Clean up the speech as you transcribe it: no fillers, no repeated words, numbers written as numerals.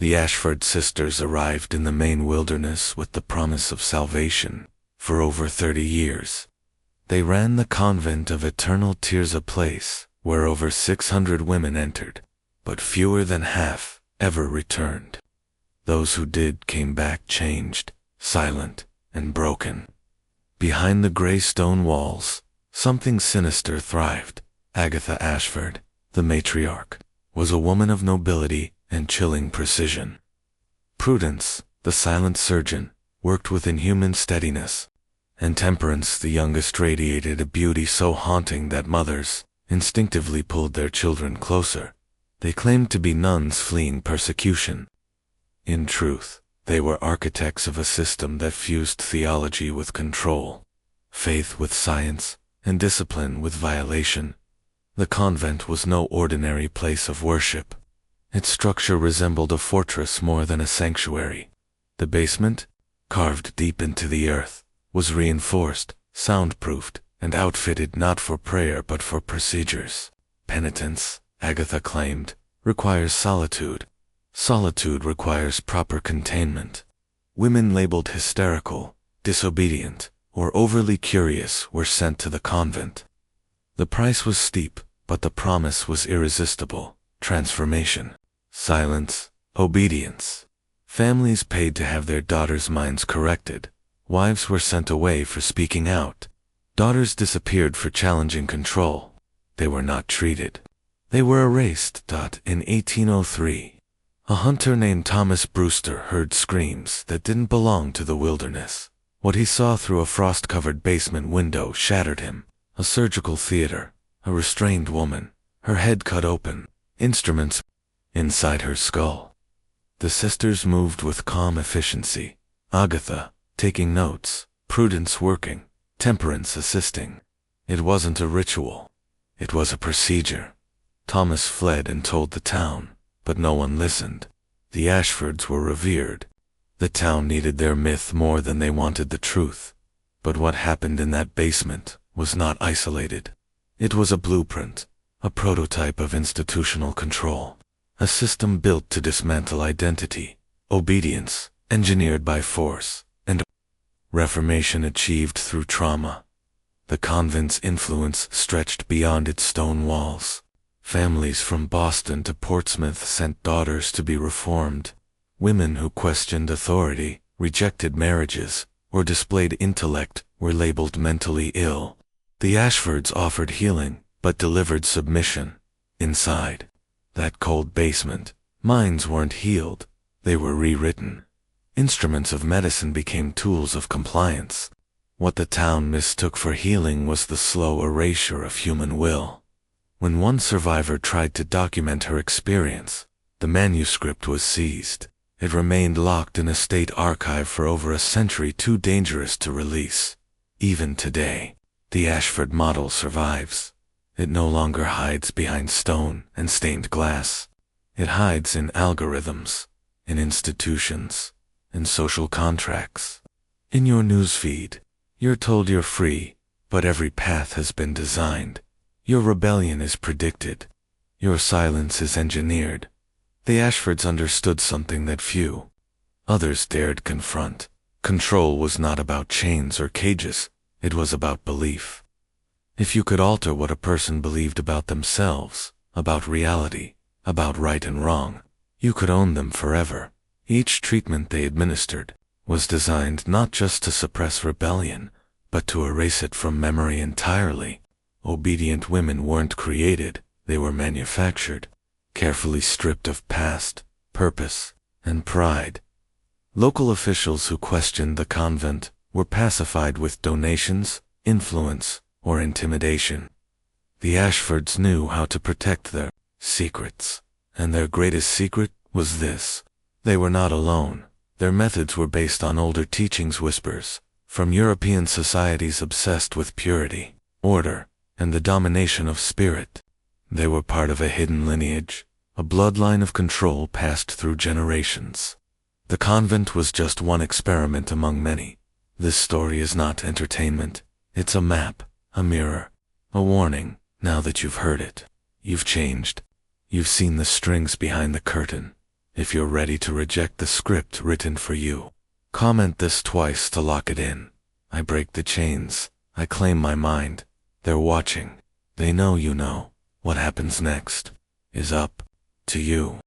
The Ashford sisters arrived in the Maine wilderness with the promise of salvation. For over 30 years, they ran the Convent of Eternal Tears, a place where over 600 women entered, but fewer than half ever returned. Those who did came back changed, silent, and broken. Behind the gray stone walls, something sinister thrived. Agatha Ashford, the matriarch, was a woman of nobility and chilling precision. Prudence, the silent surgeon, worked with inhuman steadiness, and Temperance, the youngest, radiated a beauty so haunting that mothers instinctively pulled their children closer. They claimed to be nuns fleeing persecution. In truth, they were architects of a system that fused theology with control, faith with science, and discipline with violation. The convent was no ordinary place of worship. Its structure resembled a fortress more than a sanctuary. The basement, carved deep into the earth, was reinforced, soundproofed, and outfitted not for prayer but for procedures. Penitence, Agatha claimed, requires solitude. Solitude requires proper containment. Women labeled hysterical, disobedient, or overly curious were sent to the convent. The price was steep, but the promise was irresistible: transformation, silence, obedience. Families paid to have their daughters' minds corrected. Wives were sent away for speaking out. Daughters disappeared for challenging control. They were not treated. They were erased. In 1803, a hunter named Thomas Brewster heard screams that didn't belong to the wilderness. What he saw through a frost-covered basement window shattered him. A surgical theater, a restrained woman, her head cut open, instruments inside her skull. The sisters moved with calm efficiency. Agatha taking notes, Prudence working, Temperance assisting. It wasn't a ritual. It was a procedure. Thomas fled and told the town, but no one listened. The Ashfords were revered. The town needed their myth more than they wanted the truth. But what happened in that basement was not isolated. It was a blueprint, a prototype of institutional control, a system built to dismantle identity, obedience, engineered by force, and reformation achieved through trauma. The convent's influence stretched beyond its stone walls. Families from Boston to Portsmouth sent daughters to be reformed. Women who questioned authority, rejected marriages, or displayed intellect were labeled mentally ill. The Ashfords offered healing, but delivered submission. Inside that cold basement, minds weren't healed, they were rewritten. Instruments of medicine became tools of compliance. What the town mistook for healing was the slow erasure of human will. When one survivor tried to document her experience, the manuscript was seized. It remained locked in a state archive for over a century, too dangerous to release. Even today, the Ashford model survives. It no longer hides behind stone and stained glass. It hides in algorithms, in institutions, in social contracts. In your newsfeed, you're told you're free, but every path has been designed. Your rebellion is predicted. Your silence is engineered. The Ashfords understood something that few others dared confront. Control was not about chains or cages, it was about belief. If you could alter what a person believed about themselves, about reality, about right and wrong, you could own them forever. Each treatment they administered was designed not just to suppress rebellion, but to erase it from memory entirely. Obedient women weren't created, they were manufactured, carefully stripped of past, purpose, and pride. Local officials who questioned the convent were pacified with donations, influence, or intimidation. The Ashfords knew how to protect their secrets, and their greatest secret was this: they were not alone. Their methods were based on older teachings, whispers from European societies obsessed with purity, order, and the domination of spirit. They were part of a hidden lineage, a bloodline of control passed through generations. The convent was just one experiment among many. This story is not entertainment. It's a map, a mirror, a warning. Now that you've heard it, you've changed. You've seen the strings behind the curtain. if you're ready to reject the script written for you. Comment this twice to lock it in. I break the chains. I claim my mind. They're watching. They know you know. What happens next is up to you.